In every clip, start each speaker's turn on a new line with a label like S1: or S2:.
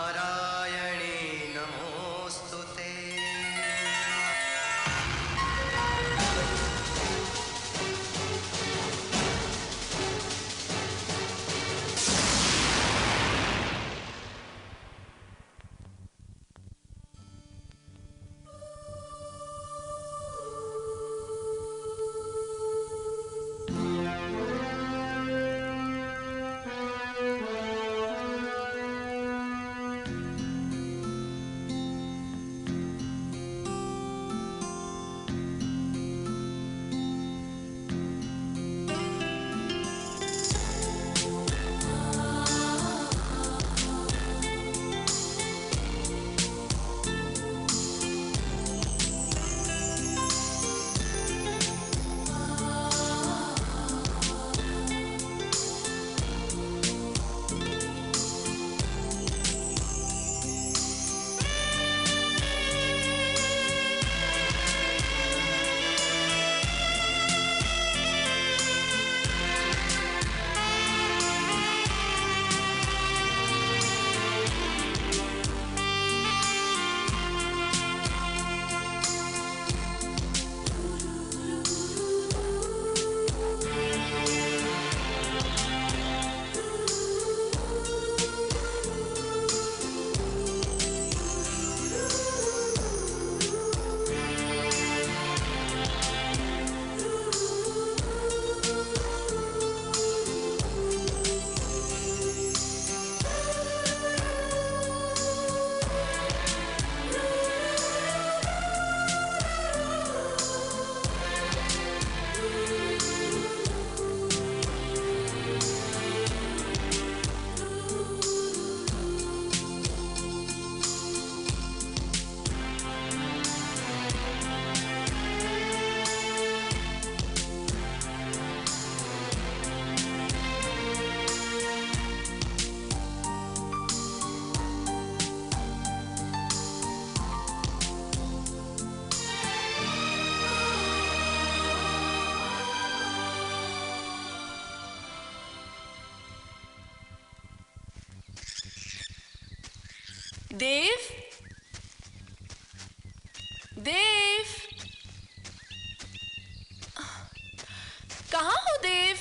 S1: नारायणी नमोस्तुते।
S2: देव, देव, कहाँ हो देव?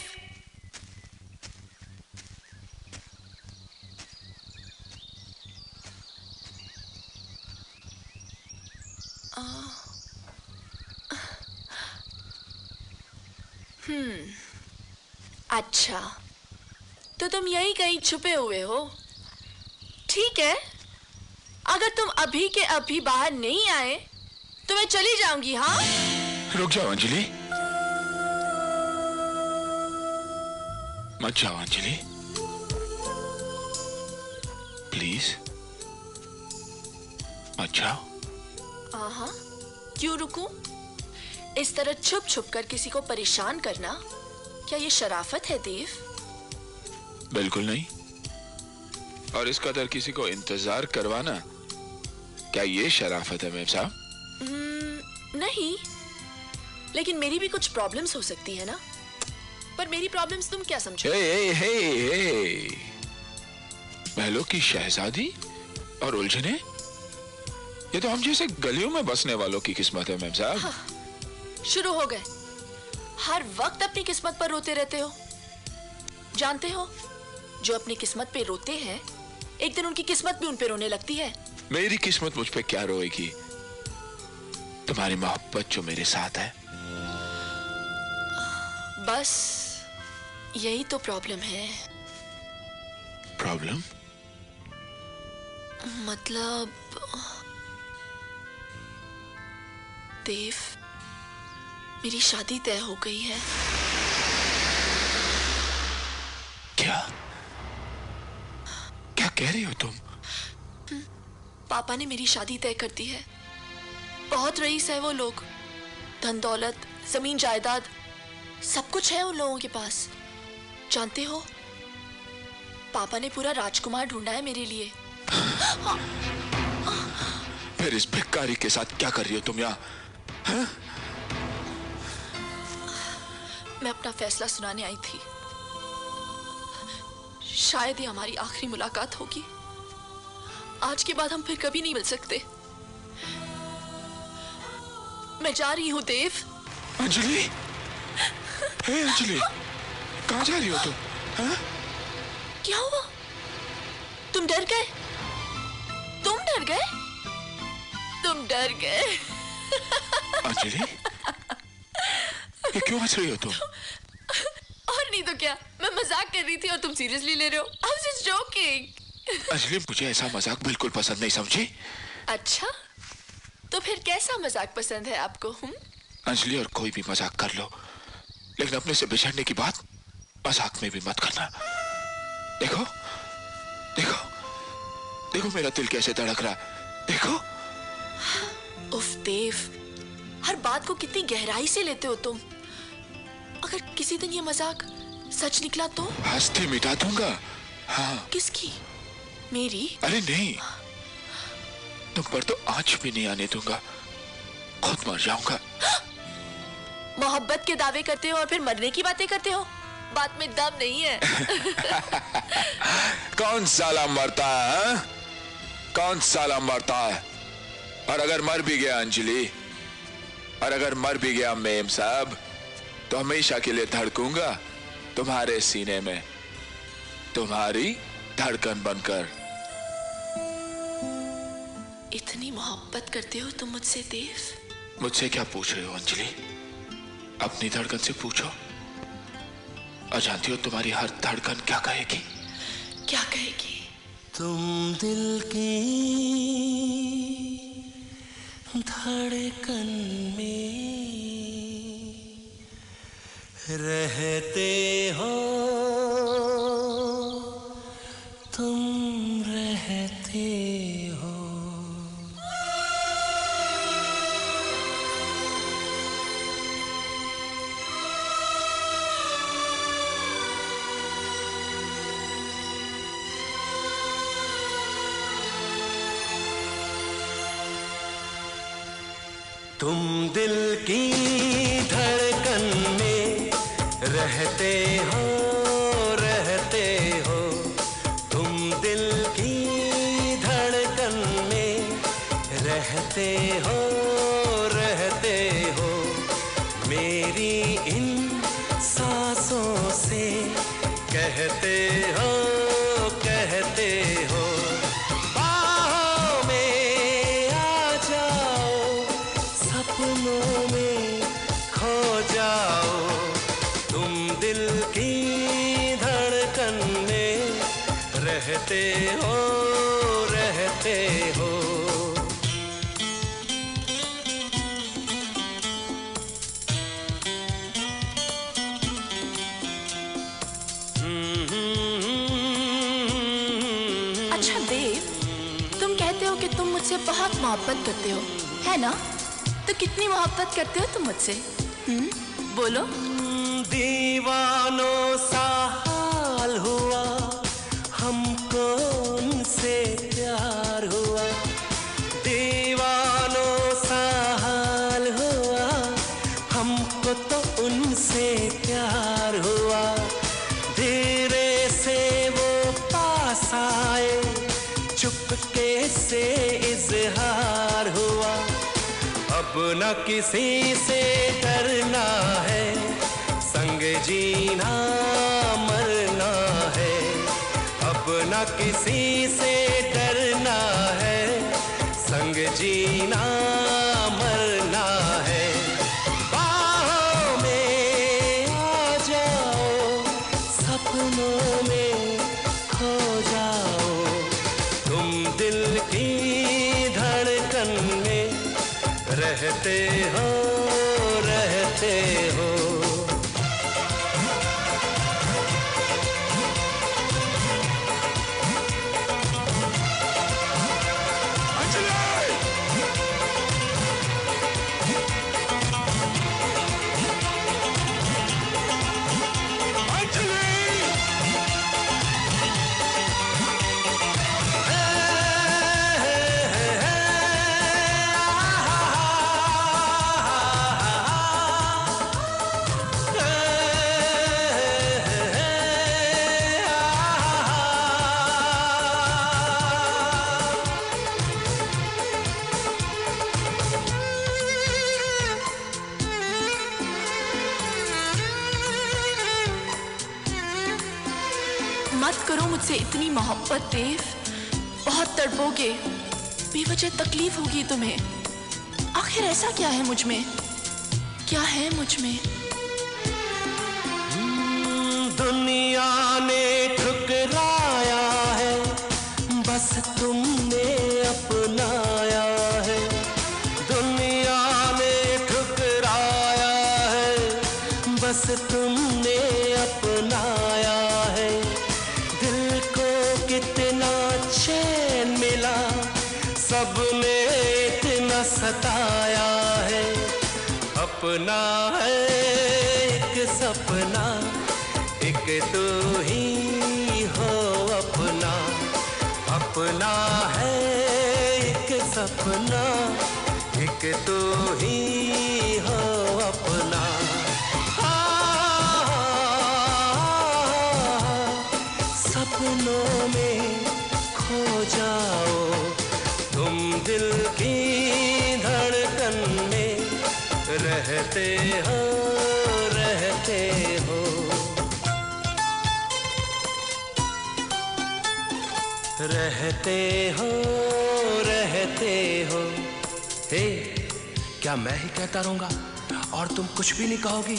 S2: अच्छा, तो तुम यहीं कहीं छुपे हुए हो। ठीक है, अगर तुम अभी के अभी बाहर नहीं आए तो मैं चली जाऊंगी। हाँ,
S3: रुक जाओ अंजलि, मत जाओ अंजलि, प्लीज मत जाओ।
S2: हाँ, क्यों रुकूं? इस तरह छुप छुप कर किसी को परेशान करना क्या ये शराफत है देव?
S3: बिल्कुल नहीं। और इस कदर किसी को इंतजार करवाना क्या ये शराफत है मेम साहब?
S2: नहीं, लेकिन मेरी भी कुछ प्रॉब्लम्स हो सकती है ना। पर मेरी प्रॉब्लम्स तुम क्या समझो?
S3: महलों की शहजादी और उलझने, ये तो हम जैसे गलियों में बसने वालों की किस्मत है मेम साहब।
S2: हाँ, शुरू हो गए। हर वक्त अपनी किस्मत पर रोते रहते हो। जानते हो, जो अपनी किस्मत पे रोते हैं एक दिन उनकी किस्मत भी उन पे रोने लगती है।
S3: मेरी किस्मत मुझ पे क्या रोएगी? तुम्हारी मोहब्बत जो मेरे साथ है।
S2: बस यही तो प्रॉब्लम है।
S3: प्रॉब्लम?
S2: मतलब देव, मेरी शादी तय हो गई है।
S3: क्या क्या कह रही हो तुम?
S2: पापा ने मेरी शादी तय कर दी है। बहुत रईस है वो लोग, धन दौलत, जमीन जायदाद सब कुछ है उन लोगों के पास। जानते हो, पापा ने पूरा राजकुमार ढूंढा है मेरे लिए।
S3: फिर इस भिखारी के साथ क्या कर रही हो तुम यहाँ?
S2: मैं अपना फैसला सुनाने आई थी। शायद ये हमारी आखिरी मुलाकात होगी। आज के बाद हम फिर कभी नहीं मिल सकते। मैं जा रही हूँ देव।
S3: अंजलि, हे अंजलि, कहाँ जा रही हो तुम? हाँ?
S2: क्या हुआ? तुम डर गए? तुम डर गए? तुम डर गए?
S3: अंजलि, ये क्यों हंस रही हो तुम?
S2: और नहीं तो क्या, मैं मजाक कर रही थी और तुम सीरियसली ले रहे हो। I was just joking।
S3: Anjali, मुझे ऐसा मजाक बिल्कुल पसंद नहीं, समझी?
S2: अच्छा, तो फिर कैसा मजाक पसंद है आपको?
S3: अंजलि, और कोई भी मजाक कर लो, लेकिन अपने से बिछड़ने की बात मजाक में भी मत करना। देखो, देखो, देखो मेरा दिल कैसे धड़क रहा है, देखो।
S2: उफ देव, हर बात को कितनी गहराई से लेते हो तुम। अगर किसी दिन ये मजाक सच निकला तो?
S3: हंसते मिटा दूंगा। हाँ।
S2: किसकी? मेरी?
S3: अरे नहीं, तुम पर तो आंच भी नहीं आने दूंगा, खुद मर जाऊंगा।
S2: मोहब्बत के दावे करते हो और फिर मरने की बातें करते हो। बात में दम नहीं है।
S3: कौन साला मरता है? कौन साला मरता है? और अगर मर भी गया अंजलि, और अगर मर भी गया मेम साहब, तो हमेशा के लिए धड़कूंगा तुम्हारे सीने में, तुम्हारी धड़कन बनकर।
S2: इतनी मोहब्बत करते हो तुम मुझसे देव?
S3: मुझसे क्या पूछ रहे हो अंजलि? अपनी धड़कन से पूछो। और जानती हो तुम्हारी हर धड़कन क्या कहेगी?
S2: क्या कहेगी?
S1: तुम दिल की धड़कन में रहते हो, तुम रहते हो। तुम दिल की धड़कन में रहते हो, रहते हो। तुम दिल की धड़कन में रहते हो, रहते हो। मेरी इन सांसों से कहते हो, कहते हो। बाहों में आ जाओ, सपनों में खो जाओ। तुम दिल की धड़कन में रहते हो, रहते हो।
S2: अच्छा देव, तुम कहते हो कि तुम मुझसे बहुत मोहब्बत करते हो, है ना? तो कितनी मोहब्बत करते हो तुम मुझसे? बोलो।
S1: दीवानों सा हाल हुआ, हमको उनसे प्यार हुआ। दीवानों सा हाल हुआ, हमको तो उनसे प्यार हुआ। धीरे से वो पास आए, चुपके से इजहार हुआ। अब न किसी से डरना है, संग जीना मरना है। अब न किसी से डरना है, संग जीना मरना है। बाहों में आ जाओ, सपनों में खो जाओ। तुम दिल की धड़कन में रहते हो, रहते हो।
S2: करो मुझसे इतनी मोहब्बत देव, बहुत तड़पोगे, बेवजह तकलीफ होगी तुम्हें। आखिर ऐसा क्या है मुझ में, क्या है मुझ में?
S1: दुनिया ने ठुकराया है, बस तुमने अपनाया है। दुनिया ने ठुकराया है, बस तुमने अपनाया है। दिल को कितना चैन मिला, सबने इतना सताया है। अपना है एक सपना, एक तू ही हो अपना। अपना है एक सपना, एक तू ही हो अपना। सपनों में खो जाओ तुम, दिल की धड़कन में रहते हो, रहते हो। रहते हो, रहते हो। हे, क्या मैं ही कहता रहूंगा और तुम कुछ भी नहीं कहोगी?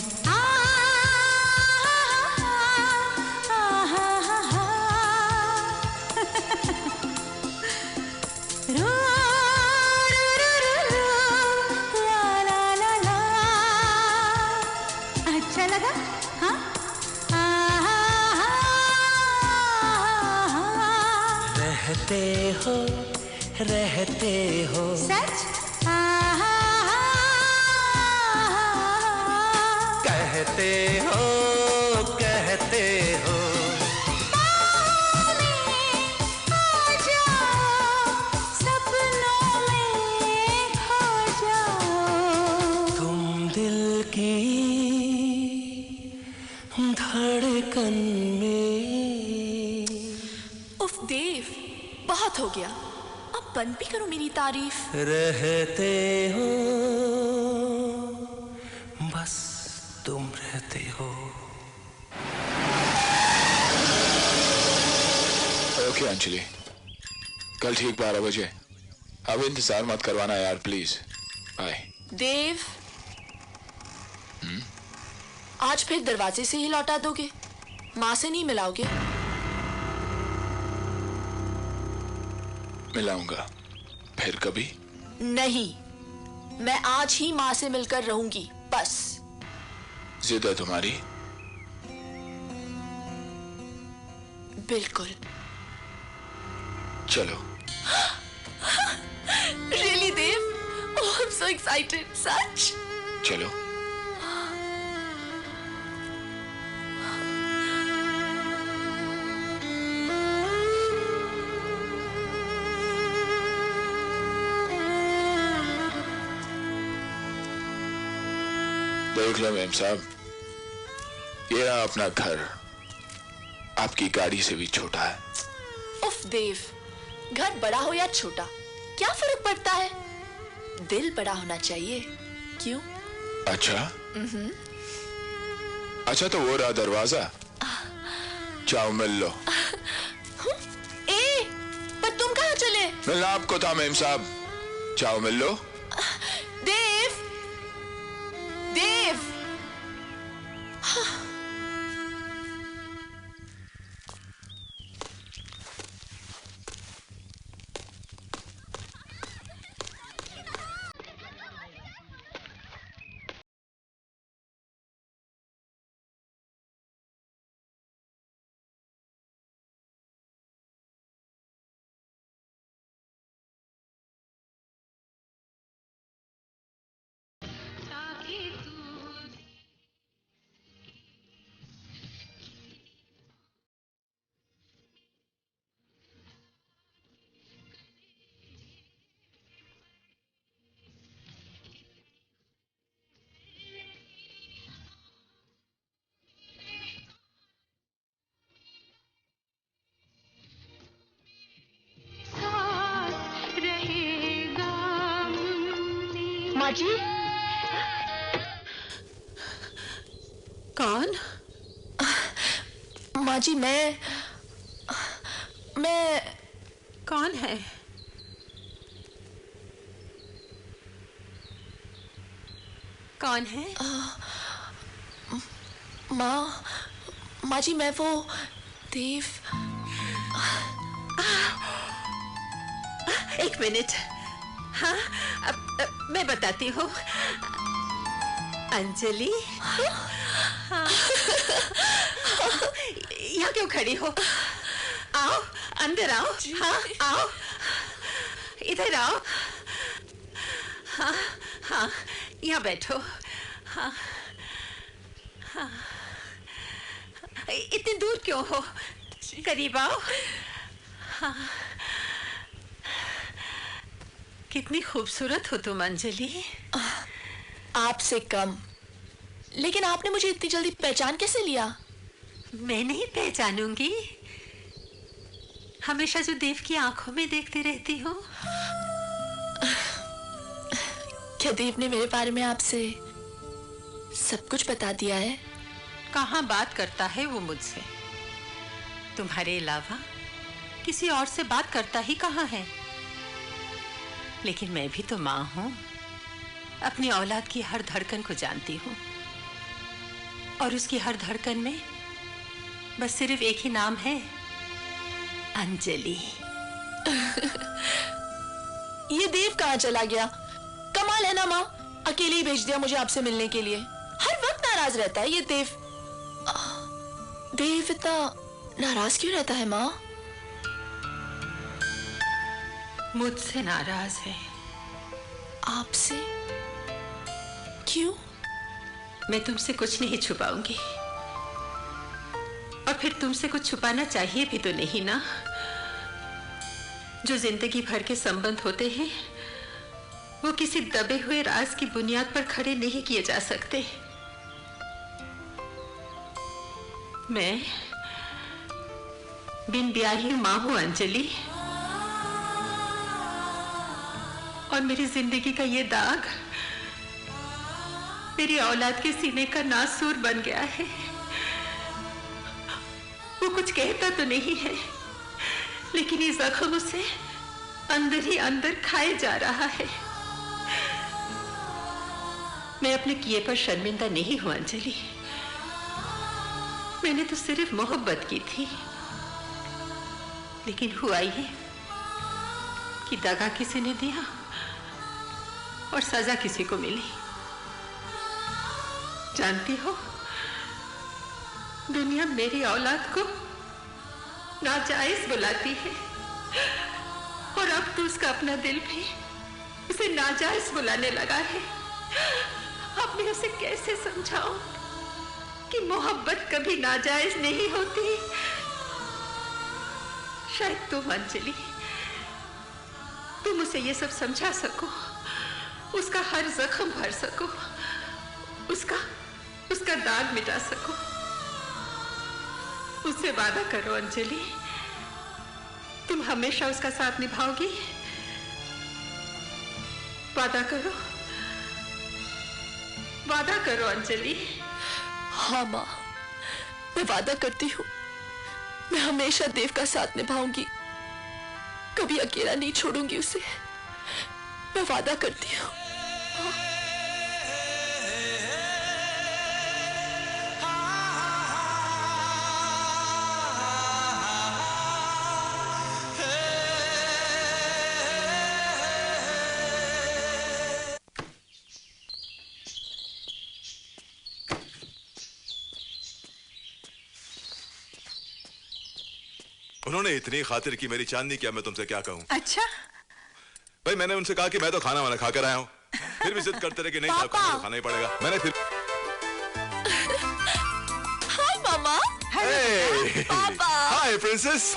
S4: अच्छा लगा? हाँ?
S1: रहते हो, रहते हो।
S4: सच?
S1: कहते हो, कहते हो।
S4: आ जाओ, सपनों में खो जाओ।
S1: तुम दिल की धड़कन में।
S2: उफ देव, बहुत हो गया, अब बंद भी करो मेरी तारीफ।
S1: रहते हो, बस तुम रहते हो।
S3: ओके अंजलि, कल ठीक 12 बजे। अब इंतजार मत करवाना यार प्लीज। बाय।
S2: देव, आज फिर दरवाजे से ही लौटा दोगे? माँ से नहीं मिलाओगे?
S3: मिलाऊंगा फिर कभी।
S2: नहीं, मैं आज ही माँ से मिलकर रहूंगी, बस।
S3: जिद है तुम्हारी?
S2: बिल्कुल।
S3: चलो।
S2: Really Dev? Oh, I'm so excited. सच?
S3: चलो। देख लो मेम साहब, ये रहा अपना घर, आपकी गाड़ी से भी छोटा है।
S2: उफ देव, घर बड़ा हो या छोटा, क्या फर्क पड़ता है? दिल बड़ा होना चाहिए, क्यों?
S3: अच्छा? अच्छा तो वो रहा दरवाजा, जाओ मिल लो।
S2: ए, पर तुम कहाँ चले?
S3: मिलना आपको था मेम साहब, जाओ मिल लो।
S2: देव, देव। माँ जी।
S5: कौन?
S2: माँ जी, मैं मैं...
S5: कौन है? कौन है?
S2: माँ जी, मैं वो देव...
S5: एक मिनट। हाँ, अब मैं बताती हूँ। अंजलि, हाँ। यहाँ क्यों खड़ी हो? आओ, अंदर आओ। हाँ, आओ, इधर आओ। हाँ हाँ, यहाँ बैठो। हाँ हाँ, इतनी दूर क्यों हो? करीब आओ। हाँ, कितनी खूबसूरत हो तुम अंजलि।
S2: आपसे कम। लेकिन आपने मुझे इतनी जल्दी पहचान कैसे लिया?
S5: मैं नहीं पहचानूंगी? हमेशा जो देव की आंखों में देखती रहती हूँ।
S2: क्या देव ने मेरे बारे में आपसे सब कुछ बता दिया है?
S5: कहाँ बात करता है वो मुझसे? तुम्हारे अलावा किसी और से बात करता ही कहाँ है? लेकिन मैं भी तो माँ हूँ, अपनी औलाद की हर धड़कन को जानती हूँ। और उसकी हर धड़कन में बस सिर्फ एक ही नाम है, अंजलि।
S2: ये देव कहाँ चला गया? कमाल है ना माँ, अकेले ही भेज दिया मुझे आपसे मिलने के लिए। हर वक्त नाराज रहता है ये देव। देव इतना नाराज क्यों रहता है माँ?
S5: मुझसे नाराज है।
S2: आपसे? क्यों?
S5: मैं तुमसे कुछ नहीं छुपाऊंगी, और फिर तुमसे कुछ छुपाना चाहिए भी तो नहीं ना। जो जिंदगी भर के संबंध होते हैं वो किसी दबे हुए राज की बुनियाद पर खड़े नहीं किए जा सकते। मैं बिन ब्याही मां हूं अंजलि, और मेरी जिंदगी का ये दाग मेरी औलाद के सीने का नासूर बन गया है। वो कुछ कहता तो नहीं है, लेकिन ये जख्म उसे अंदर ही अंदर खाए जा रहा है। मैं अपने किए पर शर्मिंदा नहीं हूं अंजलि। मैंने तो सिर्फ मोहब्बत की थी, लेकिन हुआ ये कि दगा किसी ने दिया और सजा किसी को मिली। जानती हो, दुनिया मेरी औलाद को नाजायज बुलाती है, और अब तो उसका अपना दिल भी उसे नाजायज बुलाने लगा है। अब मैं उसे कैसे समझाऊं कि मोहब्बत कभी नाजायज नहीं होती? शायद तुम अंजलि, तुम उसे ये सब समझा सको, उसका हर जख्म भर सको, उसका दाग मिटा सको। उससे वादा करो अंजलि, तुम हमेशा उसका साथ निभाओगी। वादा करो, वादा करो अंजलि।
S2: हाँ माँ, मैं वादा करती हूँ, मैं हमेशा देव का साथ निभाऊंगी, कभी अकेला नहीं छोड़ूंगी उसे। मैं वादा करती हूँ।
S6: उन्होंने इतनी खातिर की मेरी चांदनी, क्या मैं तुमसे क्या कहूँ।
S5: अच्छा
S6: भाई, मैंने उनसे कहा कि मैं तो खाना वाना खाकर आया हूँ, फिर भी जिद करते रहे कि नहीं साहब, खाना तो खाना ही पड़ेगा। मैंने फिर
S2: हाय मामा। पापा।
S6: हाय प्रिंसेस।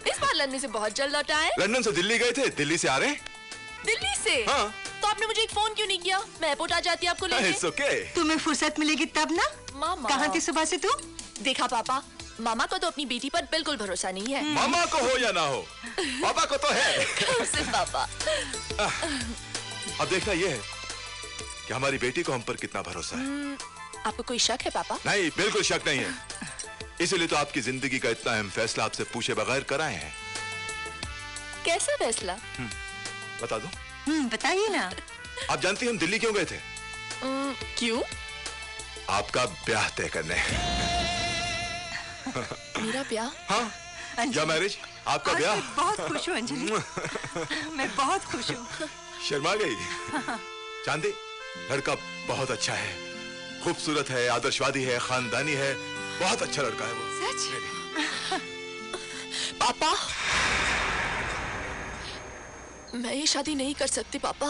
S2: इस बार लंदन से बहुत जल्द लौट आए।
S6: लंदन से दिल्ली गए थे, दिल्ली से आ रहे हैं।
S2: दिल्ली से?
S6: हाँ।
S2: तो आपने मुझे एक फोन क्यों नहीं किया? मैं एयरपोर्ट आ जाती आपको लेने।
S6: It's okay।
S5: तुम्हें फुर्सत मिलेगी तब ना।
S2: मामा।
S5: कहाँ थी सुबह से तू?
S2: देखा पापा, मामा को तो अपनी बेटी पर बिल्कुल भरोसा नहीं है।
S6: मामा को हो या ना हो, पापा को तो है।
S2: सिर्फ पापा।
S6: अब देखना ये है कि हमारी बेटी को हम पर कितना भरोसा है।
S2: आपको कोई शक है पापा?
S6: नहीं, बिल्कुल शक नहीं है। इसीलिए तो आपकी जिंदगी का इतना अहम फैसला आपसे पूछे बगैर कराए हैं।
S2: कैसा फैसला?
S6: बता दो।
S5: बताइए ना।
S6: आप जानती हैं हम दिल्ली क्यों गए थे?
S2: क्यों?
S6: आपका ब्याह तय करने।
S2: मेरा ब्याह?
S6: हाँ, या मैरिज, आपका ब्याह।
S5: मैं बहुत खुश हूँ अंजलि। मैं बहुत खुश हूँ।
S6: शर्मा गई। चांदी, लड़का बहुत अच्छा है, खूबसूरत है, आदर्शवादी है, खानदानी है, बहुत अच्छा लड़का है वो।
S5: सच?
S2: पापा, मैं ये शादी नहीं कर सकती पापा।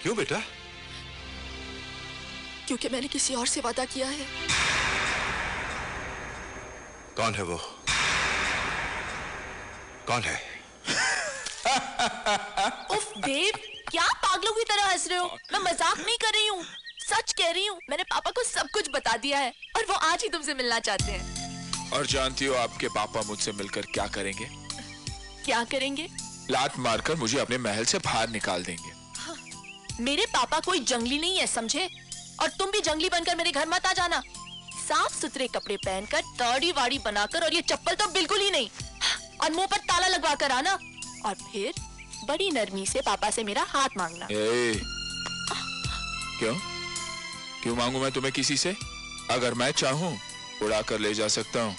S6: क्यों बेटा?
S2: क्योंकि मैंने किसी और से वादा किया है।
S6: कौन है वो? कौन है?
S2: उफ देव, क्या पागलों की तरह हंस रहे हो? मैं मजाक नहीं कर रही हूँ, सच कह रही हूँ। मैंने पापा को सब कुछ बता दिया है और वो आज ही तुमसे मिलना चाहते हैं।
S3: और जानती हो आपके पापा मुझसे मिलकर क्या करेंगे?
S2: क्या करेंगे?
S3: लात मारकर मुझे अपने महल से बाहर निकाल देंगे।
S2: मेरे पापा कोई जंगली नहीं है, समझे? और तुम भी जंगली बनकर मेरे घर मत आ जाना। साफ सुथरे कपड़े पहनकर, दाढ़ी वाड़ी बनाकर, और ये चप्पल तो बिल्कुल ही नहीं, और मुंह पर ताला लगवा कर आना, और फिर बड़ी नरमी से पापा से मेरा हाथ मांगना।
S3: क्यों मांगू मैं तुम्हें किसी से? अगर मैं चाहूँ उड़ा कर ले जा सकता हूँ।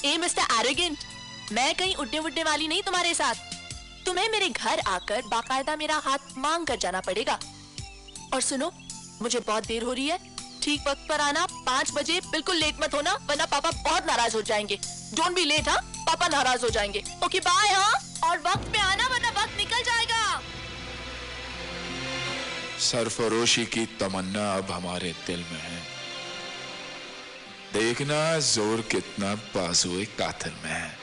S2: ए मिस्टर एरोगेंट, मैं कहीं उड़ने उड़ने वाली नहीं तुम्हारे साथ। तुम्हें मेरे घर आकर बाकायदा मेरा हाथ मांग कर जाना पड़ेगा। और सुनो, मुझे बहुत देर हो रही है, ठीक वक्त पर आना, 5 बजे, बिल्कुल लेट मत होना, वरना पापा बहुत नाराज हो जाएंगे। डोंट बी लेट, हाँ? पापा नाराज हो जाएंगे। ओके बाय, हाँ? और वक्त पे आना, वरना वक्त निकल जाएगा।
S3: सरफरोशी की तमन्ना अब हमारे दिल में है, देखना जोर कितना बाजुए कातिल में है।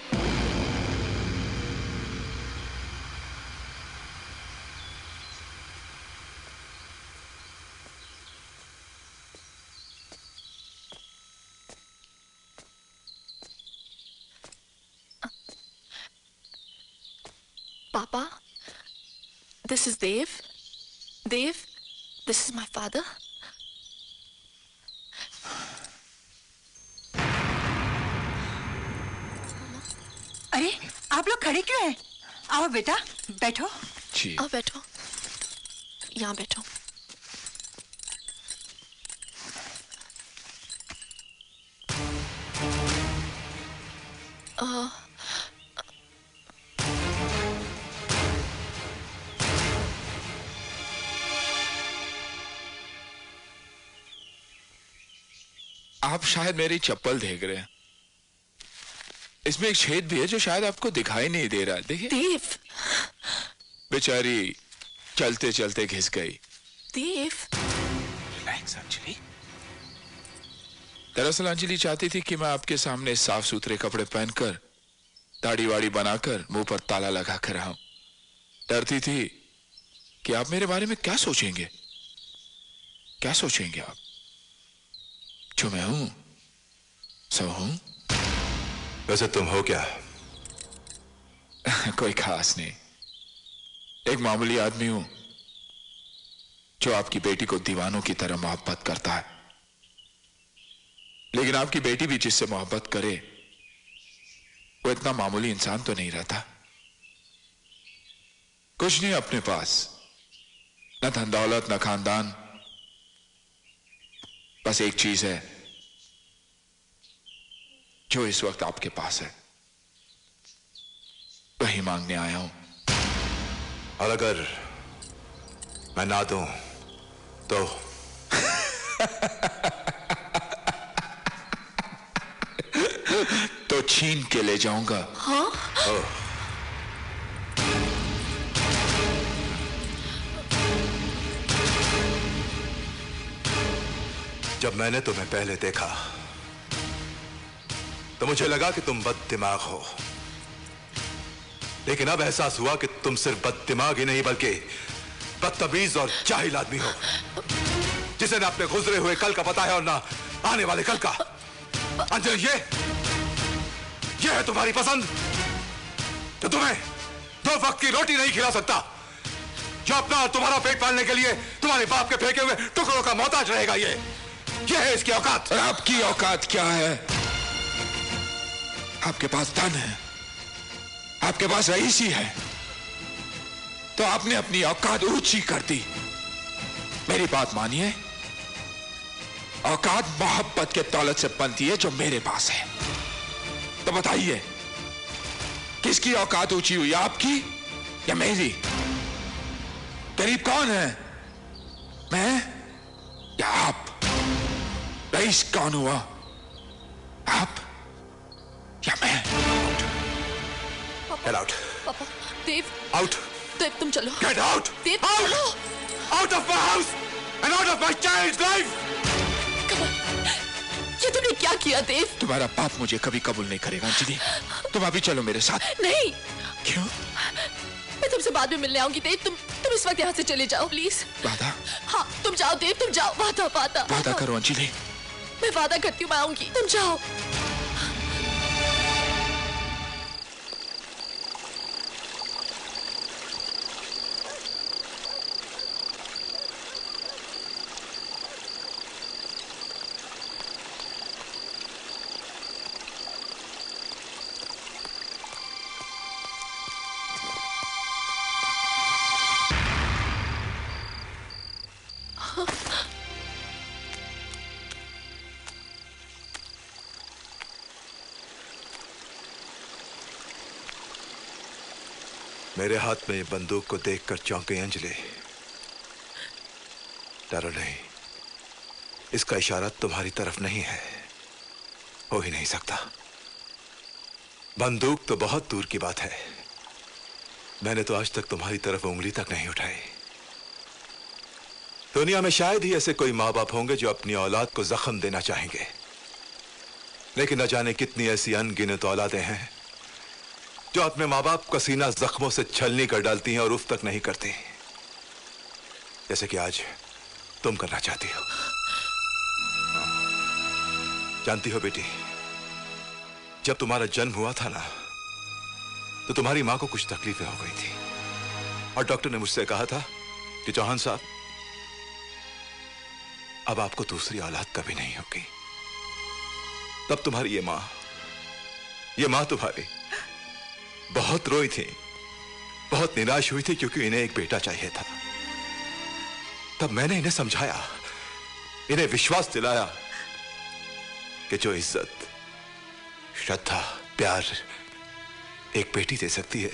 S2: Papa, this is Dev. Dev, this is my father.
S5: अरे आप लोग खड़े क्यों हैं? आओ बेटा, बैठो।
S3: जी।
S2: आओ बैठो, यहाँ बैठो।
S3: आप शायद मेरी चप्पल देख रहे हैं। इसमें एक छेद भी है जो शायद आपको दिखाई नहीं दे रहा है। देखिए।
S2: देव,
S3: बेचारी चलते चलते घिस गई।
S2: देव,
S3: रिलैक्स अंजलि। दरअसल अंजलि चाहती थी कि मैं आपके सामने साफ सुथरे कपड़े पहनकर, दाढ़ी वाड़ी बनाकर, मुंह पर ताला लगा कर आऊं। डरती थी कि आप मेरे बारे में क्या सोचेंगे। क्या सोचेंगे आप? जो मैं हूं सो हूं।
S6: वैसे तुम हो क्या?
S3: कोई खास नहीं, एक मामूली आदमी हूं जो आपकी बेटी को दीवानों की तरह मोहब्बत करता है। लेकिन आपकी बेटी भी जिससे मोहब्बत करे वो इतना मामूली इंसान तो नहीं रहता। कुछ नहीं अपने पास, न धन दौलत, न खानदान, बस एक चीज है जो इस वक्त आपके पास है, वही मांगने आया हूं।
S6: और अगर मैं ना दूं तो?
S3: तो छीन के ले जाऊंगा।
S2: हाँ?
S6: जब मैंने तुम्हें पहले देखा तो मुझे लगा कि तुम बददिमाग हो, लेकिन अब एहसास हुआ कि तुम सिर्फ बददिमाग ही नहीं बल्कि बदतमीज और जाहिल आदमी हो, जिसे ना अपने गुजरे हुए कल का पता है और ना आने वाले कल का। अंजलि, ये है तुम्हारी पसंद? तो तुम्हें 2 वक्त की रोटी नहीं खिला सकता, जो अपना और तुम्हारा पेट पालने के लिए तुम्हारे बाप के फेंके हुए टुकड़ों का मोहताज रहेगा। ये है इसकी औकात।
S3: और आपकी औकात क्या है? आपके पास धन है, आपके पास रईसी है, तो आपने अपनी औकात ऊंची कर दी। मेरी बात मानिए, औकात मोहब्बत के दौलत से बनती है जो मेरे पास है। तो बताइए, किसकी औकात ऊंची हुई, आपकी या मेरी? गरीब कौन है, मैं या आप? रईस कौन हुआ, आप या मैं?
S6: Get out.
S2: पापा, देव,
S6: Out.
S2: देव तुम चलो।
S6: Get out.
S2: देव
S6: Out.
S2: चलो।
S6: Out of my house and out of my child's life.
S2: ये तुमने क्या किया देव?
S3: तुम्हारा बाप मुझे कभी कबूल नहीं करेगा अंजलि। तुम अभी चलो मेरे साथ।
S2: नहीं,
S3: क्यों?
S2: मैं तुमसे बाद में मिलने आऊंगी देव। तुम इस वक्त यहाँ से चले जाओ प्लीज।
S3: वादा?
S2: हाँ तुम जाओ देव, तुम जाओ। वादा वादा
S3: वादा करो अंजलि।
S2: मैं वादा करती हूँ, मैं आऊंगी, तुम जाओ।
S6: मेरे हाथ में बंदूक को देखकर चौंकी अंजलि। डरो नहीं, इसका इशारा तुम्हारी तरफ नहीं है, हो ही नहीं सकता। बंदूक तो बहुत दूर की बात है, मैंने तो आज तक तुम्हारी तरफ उंगली तक नहीं उठाई। दुनिया में शायद ही ऐसे कोई माँ बाप होंगे जो अपनी औलाद को जख्म देना चाहेंगे, लेकिन न जाने कितनी ऐसी अनगिनत औलादें हैं जो अपने माँ बाप का सीना जख्मों से छलनी कर डालती हैं और उफ तक नहीं करती, जैसे कि आज तुम करना चाहती हो। जानती हो बेटी, जब तुम्हारा जन्म हुआ था ना, तो तुम्हारी मां को कुछ तकलीफें हो गई थी और डॉक्टर ने मुझसे कहा था कि चौहान साहब, अब आपको दूसरी औलाद कभी नहीं होगी। तब तुम्हारी ये मां तुम्हारी बहुत रोई थी, बहुत निराश हुई थी, क्योंकि इन्हें एक बेटा चाहिए था। तब मैंने इन्हें समझाया, इन्हें विश्वास दिलाया कि जो इज्जत, श्रद्धा, प्यार एक बेटी दे सकती है,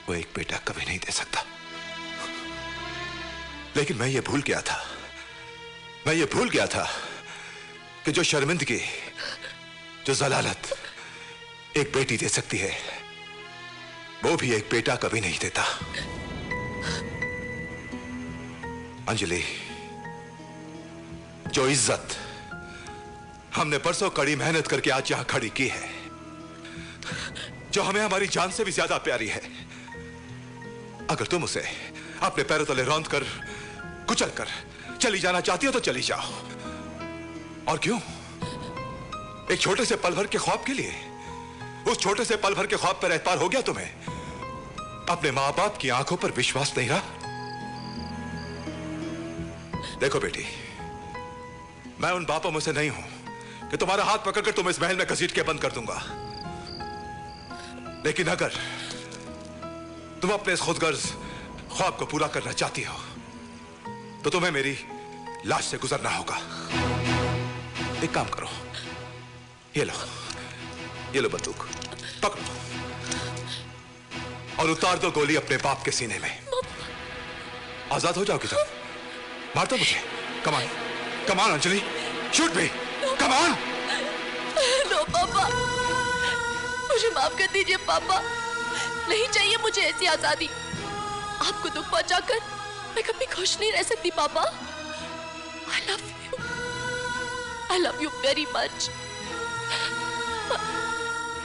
S6: वो एक बेटा कभी नहीं दे सकता। लेकिन मैं ये भूल गया था कि जो शर्मिंदगी, जो जलालत एक बेटी दे सकती है, वो भी एक बेटा कभी नहीं देता। अंजलि, जो इज्जत हमने परसों कड़ी मेहनत करके आज यहां खड़ी की है, जो हमें हमारी जान से भी ज्यादा प्यारी है, अगर तुम उसे अपने पैरों तले रौंद कर, कुचल कर चली जाना चाहती हो तो चली जाओ। और क्यों? एक छोटे से पल भर के ख्वाब के लिए, उस छोटे से पल भर के ख्वाब पर एतबार हो गया तुम्हें? अपने मां बाप की आंखों पर विश्वास नहीं रहा? देखो बेटी, मैं उन बापों में से नहीं हूं कि तुम्हारा हाथ पकड़कर तुम इस महल में घसीट के बंद कर दूंगा। लेकिन अगर तुम अपने इस खुदगर्ज ख्वाब को पूरा करना चाहती हो, तो तुम्हें मेरी लाश से गुजरना होगा। एक काम करो, ये लो बंदूक, पकड़ो और उतार दो गोली अपने बाप के सीने में। आजाद हो जाओगी तुम। मार दो मुझे। Come on Anjali, shoot me, come on.
S2: No पापा, मुझे माफ कर दीजिए पापा, नहीं चाहिए मुझे ऐसी आजादी। आपको दुख पहुंचाकर मैं कभी खुश नहीं रह सकती पापा। I love you very much।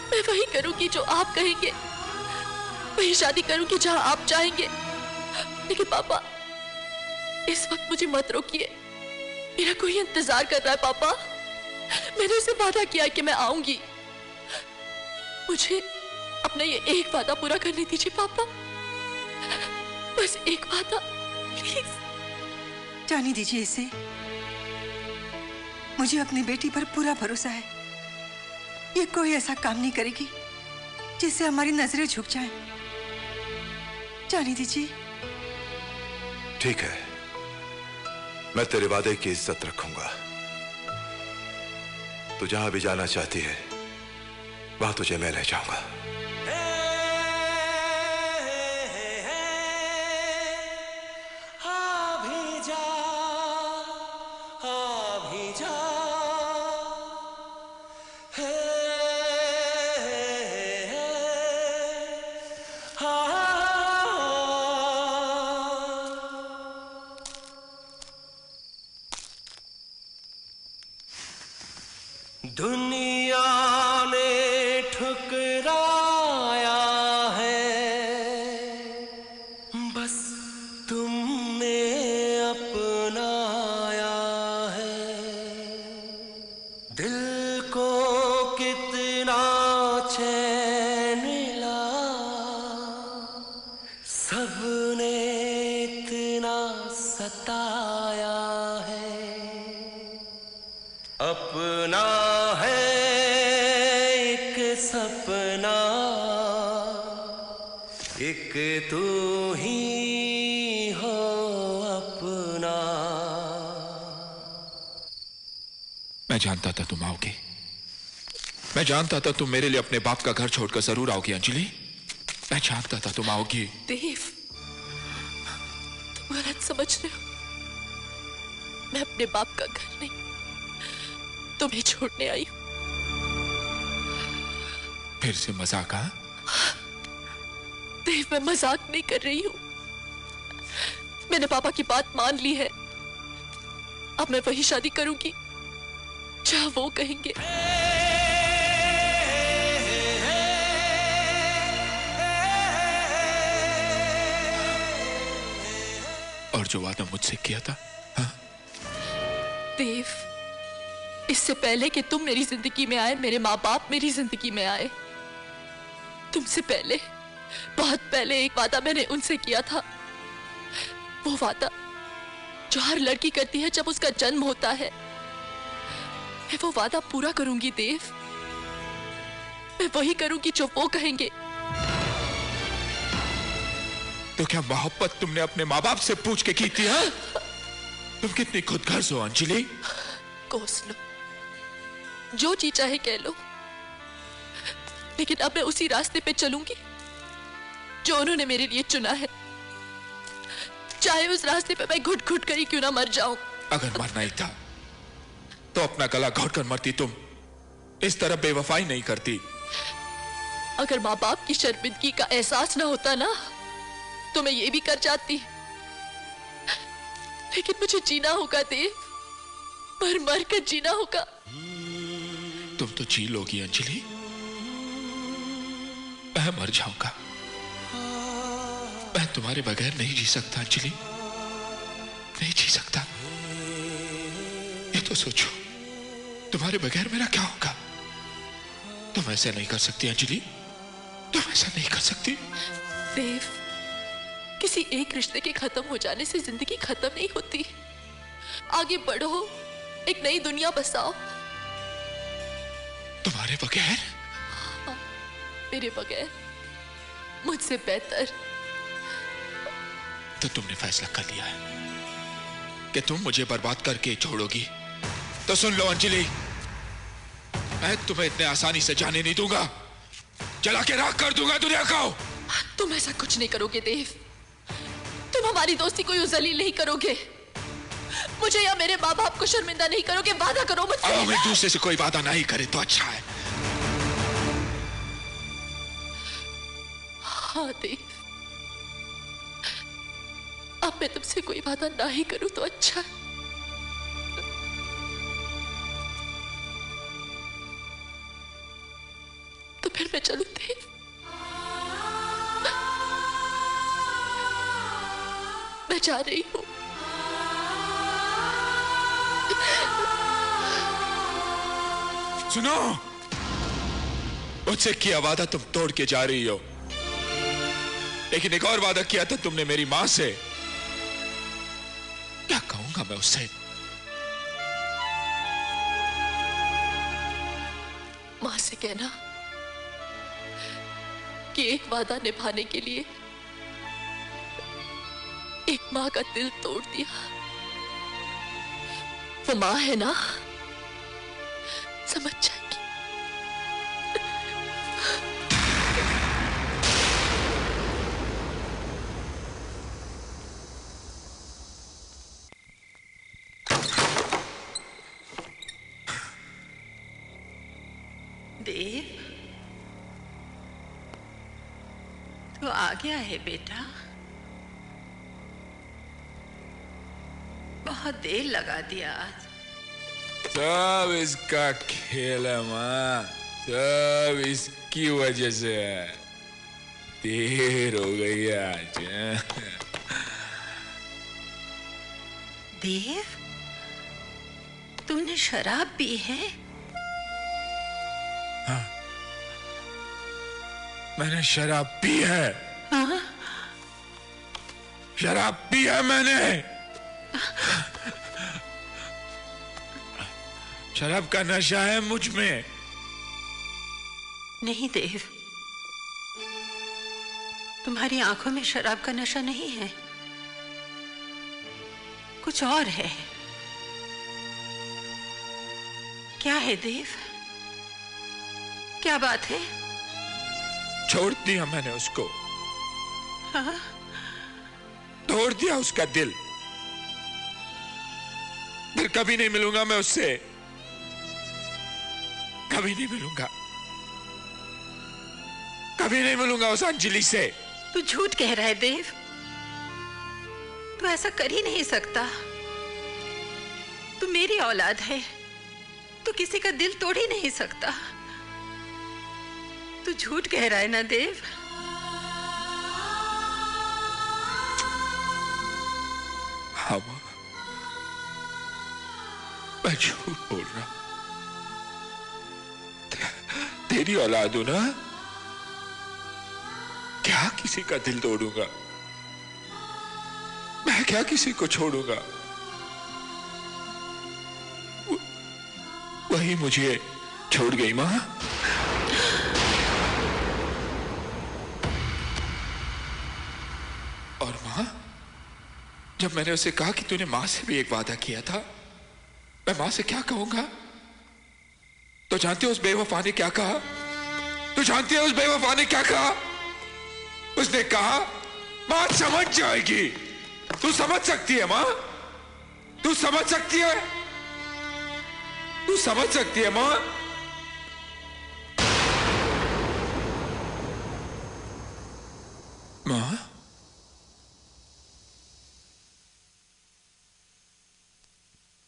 S2: मैं वही करूंगी जो आप कहेंगे, वही शादी करूंगी जहां आप चाहेंगे। लेकिन पापा, इस वक्त मुझे मत रोकिए, मेरा कोई इंतजार कर रहा है पापा। मैंने उसे वादा किया कि मैं आऊंगी, मुझे अपना ये एक वादा पूरा करने दीजिए पापा, बस एक वादा प्लीज।
S7: जाने दीजिए इसे, मुझे अपनी बेटी पर पूरा भरोसा है। ये कोई ऐसा काम नहीं करेगी जिससे हमारी नजरें झुक जाएं। जाने दीजिए।
S6: ठीक है, मैं तेरे वादे की इज्जत रखूंगा। तू जहां भी जाना चाहती है वहां तुझे मैं ले जाऊंगा।
S1: दुनिया ने ठुकराया है, बस तुमने अपनाया है। दिल को कितना चैन मिला, सबने इतना सताया है। अपना सपना एक तू ही हो अपना।
S3: मैं जानता था तुम आओगे। मैं जानता था तुम मेरे लिए अपने बाप का घर छोड़कर जरूर आओगी अंजलि। मैं जानता था तुम आओगी।
S2: देव, तुम गलत समझ रहे हो। मैं अपने बाप का घर नहीं, तुम्हें छोड़ने आई हूं।
S3: फिर से मजाक? हाँ
S2: देव, मैं मजाक नहीं कर रही हूं। मैंने पापा की बात मान ली है। अब मैं वही शादी करूंगी जहां वो कहेंगे।
S3: और जो वादा मुझसे किया था? हाँ?
S2: देव, इससे पहले कि तुम मेरी जिंदगी में आए, मेरे माँ बाप मेरी जिंदगी में आए। तुमसे पहले, बहुत पहले एक वादा मैंने उनसे किया था। वो वादा जो हर लड़की करती है जब उसका जन्म होता है। मैं वो वादा पूरा करूंगी देव। मैं वही करूंगी जो वो कहेंगे।
S3: तो क्या मोहब्बत तुमने अपने माँ बाप से पूछ के की थी? हाँ? तुम कितनी खुदगर्ज हो अंजलि।
S2: कोस लो, जो जी चाहे कह लो, लेकिन अब मैं उसी रास्ते पे चलूंगी जो उन्होंने मेरे लिए चुना है। चाहे उस रास्ते पे मैं घुट घुट कर ही क्यों ना मर जाऊं।
S3: अगर मरना ही था तो अपना गला घोट कर मरती। तुम इस तरह बेवफाई नहीं करती।
S2: अगर माँ बाप की शर्मिंदगी का एहसास ना होता ना, तो मैं ये भी कर जाती। लेकिन मुझे जीना होगा देव, मर मर कर जीना होगा।
S3: तुम तो जी लोगी अंजलि, मैं मर जाऊंगा। मैं तुम्हारे बगैर नहीं जी सकता अंजलि, नहीं जी सकता। ये तो सोचो, तुम्हारे बगैर मेरा क्या होगा। तुम ऐसे नहीं कर सकती अंजलि, तुम ऐसा नहीं कर सकती।
S2: देव, किसी एक रिश्ते के खत्म हो जाने से जिंदगी खत्म नहीं होती। आगे बढ़ो, एक नई दुनिया बसाओ।
S3: तुम्हारे बगैर?
S2: हाँ, मेरे बगैर, मुझसे बेहतर।
S3: तो तुमने फैसला कर लिया है कि तुम मुझे बर्बाद करके छोड़ोगी। तो सुन लो अंजलि, मैं तुम्हें इतने आसानी से जाने नहीं दूंगा। जला के राख कर दूंगा दुनिया को।
S2: तुम ऐसा कुछ नहीं करोगे देव। तुम हमारी दोस्ती को यूं जलील नहीं करोगे। मुझे या मेरे माँ बाप को शर्मिंदा नहीं करोगे। वादा करो मुझसे।
S3: अब हम एक दूसरे से कोई वादा नहीं करे तो अच्छा है।
S2: हाँ देव, अब मैं तुमसे कोई वादा ना ही करूं तो अच्छा है। तो फिर मैं चलूं देव? मैं जा रही हूं।
S3: सुनो, मुझसे किया वादा तुम तोड़ के जा रही हो, लेकिन एक और वादा किया था तुमने मेरी मां से। क्या कहूंगा मैं उससे?
S2: माँ से कहना कि एक वादा निभाने के लिए एक माँ का दिल तोड़ दिया। वो माँ है ना, समझ जाएगी।
S5: देव, तू आ गया है बेटा। बहुत देर लगा दिया आज।
S3: सब इसका खेल है माँ, सब इसकी वजह से है। देर हो गई है आज।
S5: देव, तुमने शराब पी है?
S3: हाँ, मैंने शराब पी है।
S5: हाँ?
S3: शराब पी है मैंने। शराब का नशा है मुझ में।
S5: नहीं देव, तुम्हारी आंखों में शराब का नशा नहीं है, कुछ और है। क्या है देव? क्या बात है?
S3: छोड़ दिया मैंने उसको।
S5: हाँ?
S3: तोड़ दिया उसका दिल। फिर कभी नहीं मिलूंगा मैं उससे, कभी नहीं मिलूंगा, कभी नहीं मिलूंगा उस अंजलि से।
S5: तू झूठ कह रहा है देव, तू ऐसा कर ही नहीं सकता। तू मेरी औलाद है, तू किसी का दिल तोड़ ही नहीं सकता। तू झूठ कह रहा है ना देव?
S3: हाँ माँ, मैं झूठ बोल रहा। तेरी औलाद हूं ना, क्या किसी का दिल तोड़ूंगा मैं? क्या किसी को छोड़ूंगा? वही मुझे छोड़ गई माँ। और माँ, जब मैंने उसे कहा कि तूने माँ से भी एक वादा किया था, मैं माँ से क्या कहूंगा? तो जानते हो उस बेवफा ने क्या कहा? तो जानते हो उस बेवफा ने क्या कहा? उसने कहा माँ समझ जाएगी। तू समझ सकती है माँ? तू समझ सकती है? तू समझ सकती है माँ? माँ,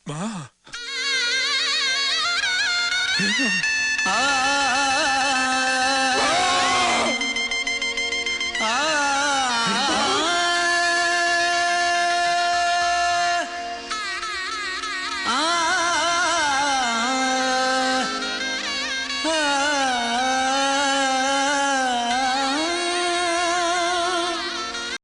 S3: माँ,